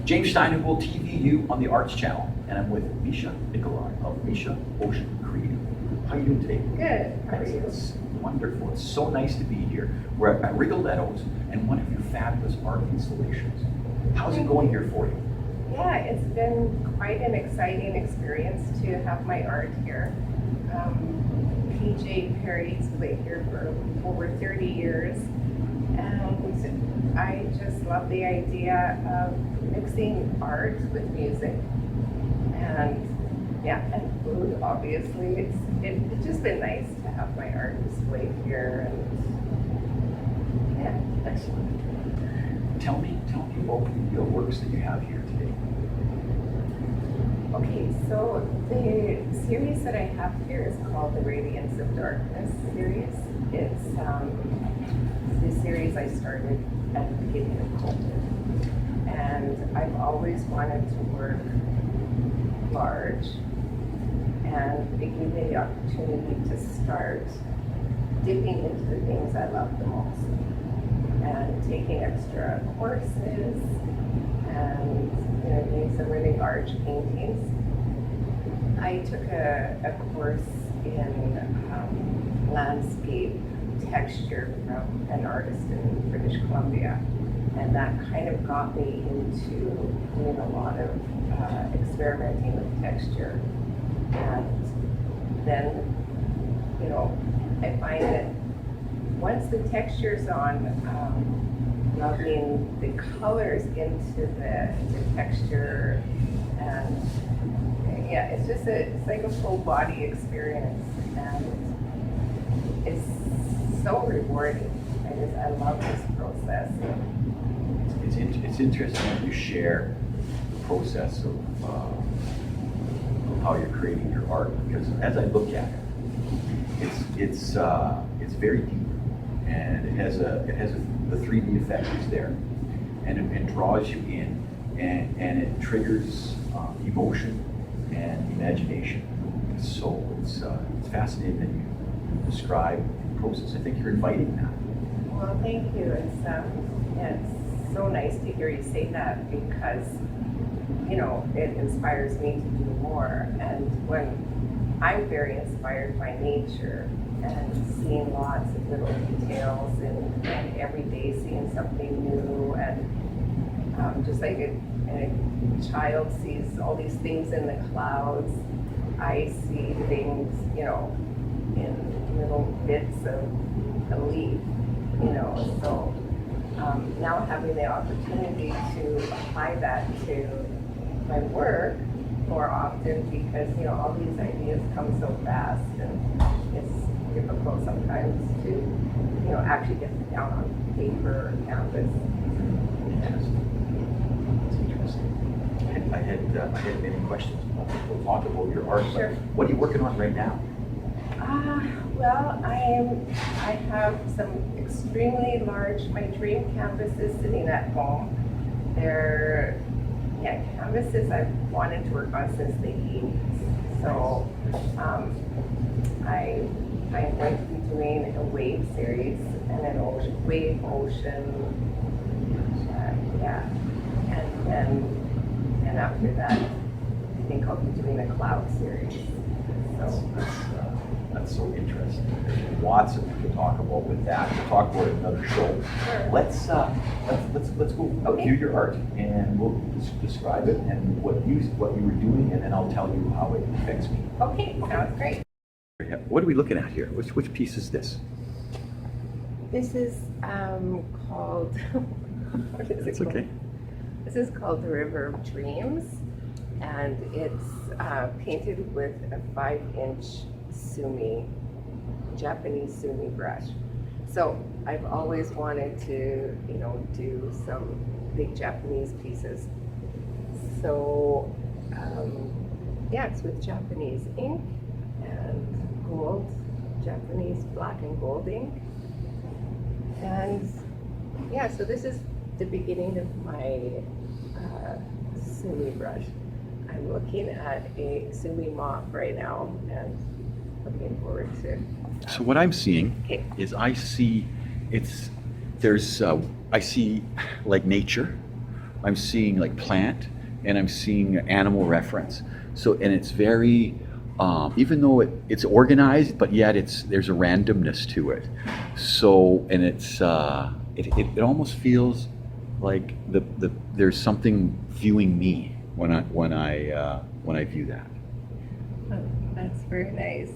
James Steinegold, TVU on the Arts Channel, and I'm with Mishah Nicoli of Mishah Ocean Creative. How are you doing today? Good. How are you? It's wonderful. It's so nice to be here. We're at Rigoletto's and one of your fabulous art installations. How's it going here for you? Yeah, it's been quite an exciting experience to have my art here. PJ Perry's lived here for over 30 years, and I just love the idea of mixing art with music, and yeah, and food. Obviously, it's just been nice to have my art displayed here, and yeah. Excellent. Tell me about the works that you have here today. Okay, so the series that I have here is called the Radiance of Darkness series. It's the series I started at the beginning of COVID. And I've always wanted to work large, and it gave me the opportunity to start dipping into the things I love the most and taking extra courses and doing some really large paintings. I took a course in landscape texture from an artist in British Columbia, and that kind of got me into doing a lot of experimenting with texture. And then, I find that once the texture's on, rubbing the colors into the texture, and yeah, it's like a full body experience, and it's so rewarding. I love this process. It's interesting that you share the process of how you're creating your art, because as I look at it, it's very deep, and it has the 3D effect is there, and it draws you in, and it triggers emotion and imagination. So it's fascinating that you describe the process. I think you're inviting that. Well, thank you. It's so nice to hear you say that, because it inspires me to do more. And when I'm very inspired by nature and seeing lots of little details, and every day seeing something new, and just like a child sees all these things in the clouds, I see things, in little bits of a leaf, so now having the opportunity to apply that to my work more often, because all these ideas come so fast, and it's difficult sometimes to actually get them down on paper or canvas. It's interesting. I had many questions. We'll talk about your art. Sure. But what are you working on right now? Well, I have some extremely large, my dream canvases sitting at home. They're canvases I've wanted to work on since the 80s. So I'm going to be doing a wave series and an wave ocean. And after that, I think I'll be doing a cloud series. So That's so interesting. There's lots of to talk about with that. We'll talk about it in another show. Sure. Let's go view your art, and we'll describe it and what you were doing, and then I'll tell you how it affects me. Okay, sounds great. What are we looking at here? Which piece is this? This is called. What is That's it called? okay. This is called the River of Dreams, and it's painted with a 5-inch Japanese sumi brush. So I've always wanted to, do some big Japanese pieces. So it's with Japanese ink and gold, Japanese black and gold ink. And so this is the beginning of my sumi brush. I'm looking at a sumi mop right now, and looking forward to. So what I'm seeing Okay. is I see like nature, I'm seeing like plant, and I'm seeing animal reference. So, and it's very, even though it's organized, but yet there's a randomness to it. So, and it almost feels like there's something viewing me when I view that. Oh, that's very nice.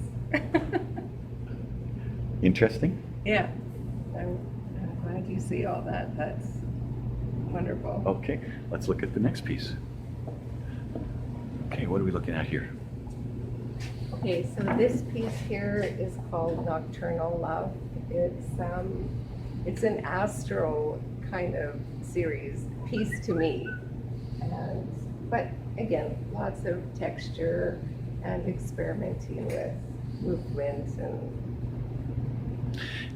Interesting. Yeah, I'm glad you see all that. That's wonderful. Okay, let's look at the next piece. Okay, what are we looking at here? Okay, so this piece here is called Nocturnal Love. It's an astral kind of series piece to me, but again, lots of texture and experimenting with movement and.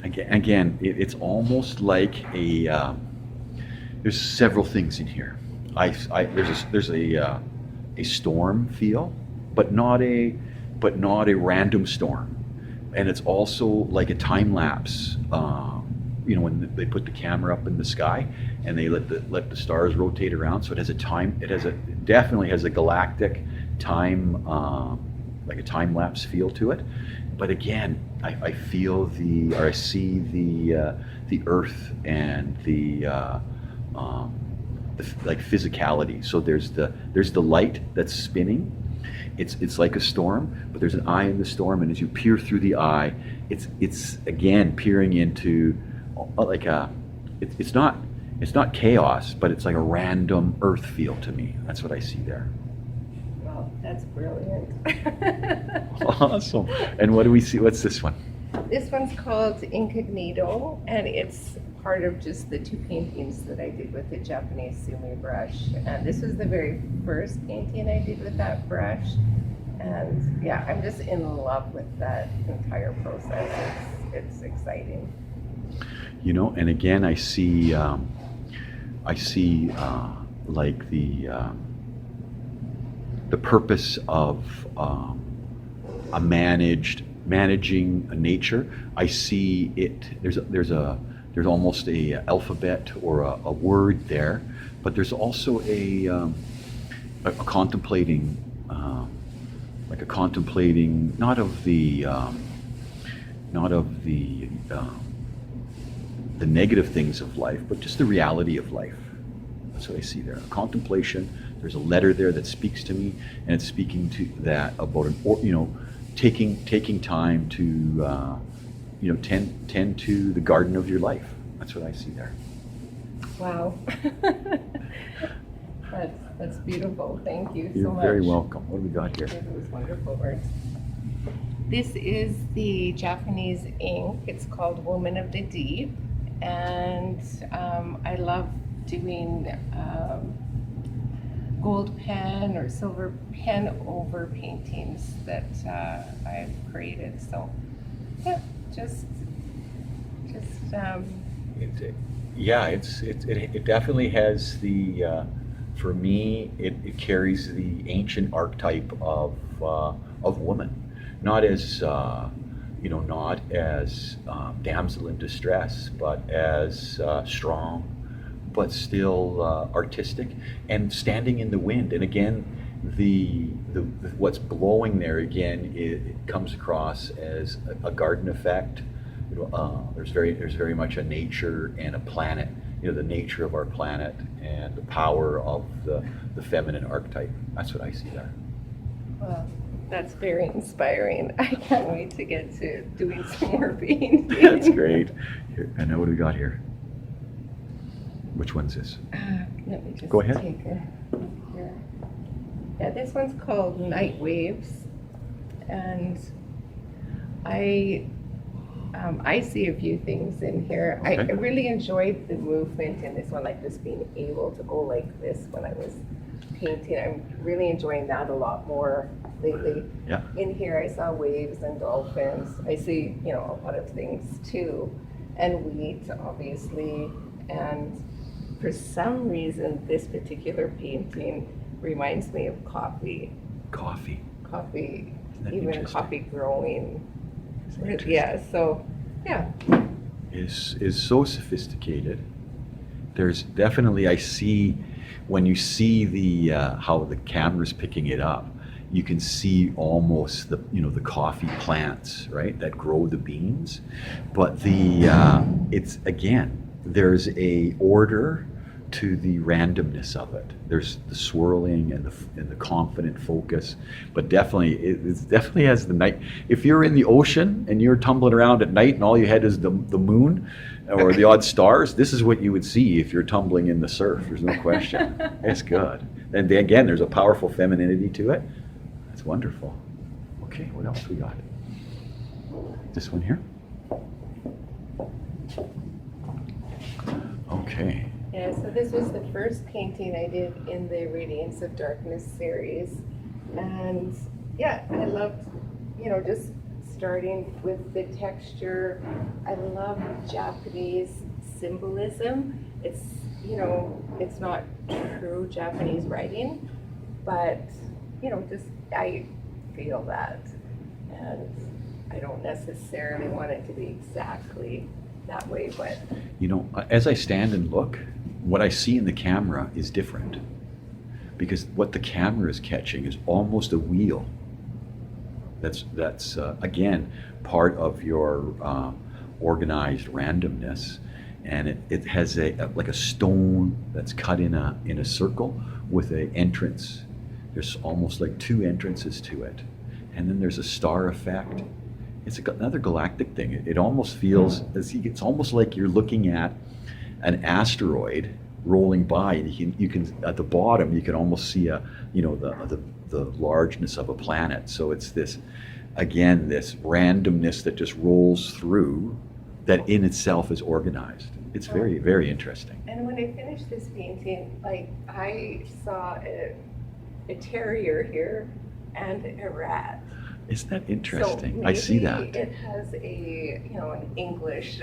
Again, it's almost like there's several things in here. There's a storm feel, but not a random storm, and it's also like a time lapse. When they put the camera up in the sky and they let the stars rotate around, so it definitely has a galactic time, like a time lapse feel to it. But again, I feel I see the earth and the like physicality. So there's the light that's spinning. It's like a storm, but there's an eye in the storm, and as you peer through the eye, it's again peering into like it's not chaos, but it's like a random earth feel to me. That's what I see there. Well, that's brilliant. Awesome. And what do we see? What's this one? This one's called Incognito, and it's part of just the two paintings that I did with the Japanese sumi brush. And this was the very first painting I did with that brush. And yeah, I'm just in love with that entire process. It's exciting. And again, I see like the purpose of managing a nature. I see it. There's almost a alphabet or a word there, but there's also a contemplating, like a contemplating not of the negative things of life, but just the reality of life. That's what I see there. A contemplation. There's a letter there that speaks to me, and it's speaking to that about taking time to tend to the garden of your life. That's what I see there. Wow. That's beautiful. Thank you You're so much. very welcome. What do we got here? It was wonderful words. This is the Japanese ink. It's called Woman of the Deep, and I love doing gold pen or silver pen over paintings that I've created. So yeah, just it definitely has the for me it carries the ancient archetype of woman, not as not as damsel in distress, but as strong, but still artistic and standing in the wind. And again, the what's blowing there again, it comes across as a garden effect. There's very much a nature and a planet. The nature of our planet and the power of the feminine archetype. That's what I see there. Well, that's very inspiring. I can't wait to get to doing some more painting. That's great. Here, I know what we got here. Which one's this? Let me just Go ahead. take it here. Yeah, this one's called Night Waves, and I see a few things in here. Okay. I really enjoyed the movement in this one, like just being able to go like this when I was painting. I'm really enjoying that a lot more lately. Yeah. In here I saw waves and dolphins. I see, a lot of things too. And wheat, obviously. And for some reason, this particular painting reminds me of coffee. Coffee. Coffee, Isn't that even interesting? coffee growing. Interesting. Yeah, so, yeah. Is so sophisticated. There's definitely, I see when you see the how the camera's picking it up, you can see almost the the coffee plants, right, that grow the beans. But the it's again, there's a order to the randomness of it. There's the swirling and the confident focus, but definitely it definitely has the night. If you're in the ocean and you're tumbling around at night and all you had is the moon or the odd stars, this is what you would see if you're tumbling in the surf. There's no question. It's good. And again, there's a powerful femininity to it. That's wonderful. Okay, what else we got? This one here. Okay. Yeah, so this was the first painting I did in the Radiance of Darkness series. And yeah, I loved, just starting with the texture. I love Japanese symbolism. It's, it's not true Japanese writing, but, just I feel that. And I don't necessarily want it to be exactly that way, but. As I stand and look, what I see in the camera is different, because what the camera is catching is almost a wheel. That's again part of your organized randomness, and it has like a stone that's cut in a circle with an entrance. There's almost like two entrances to it, and then there's a star effect. It's another galactic thing. It almost feels it's almost like you're looking at an asteroid rolling by, and you can at the bottom you can almost see the largeness of a planet. So it's this randomness that just rolls through, that in itself is organized. It's very, very interesting. And when I finished this painting, I saw a terrier here and a rat. Isn't that interesting? So I see that. It has an English.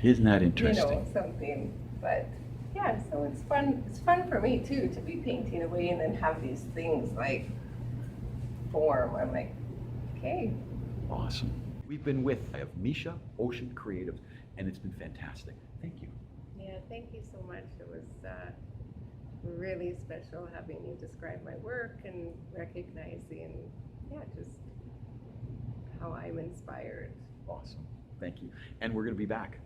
Isn't that interesting? Something. But yeah, so it's fun. It's fun for me too to be painting away and then have these things form. I'm like, okay. Awesome. We've been with Mishah Ocean Creatives, and it's been fantastic. Thank you. Yeah, thank you so much. It was really special having you describe my work and recognizing, just how I'm inspired. Awesome. Thank you. And we're going to be back.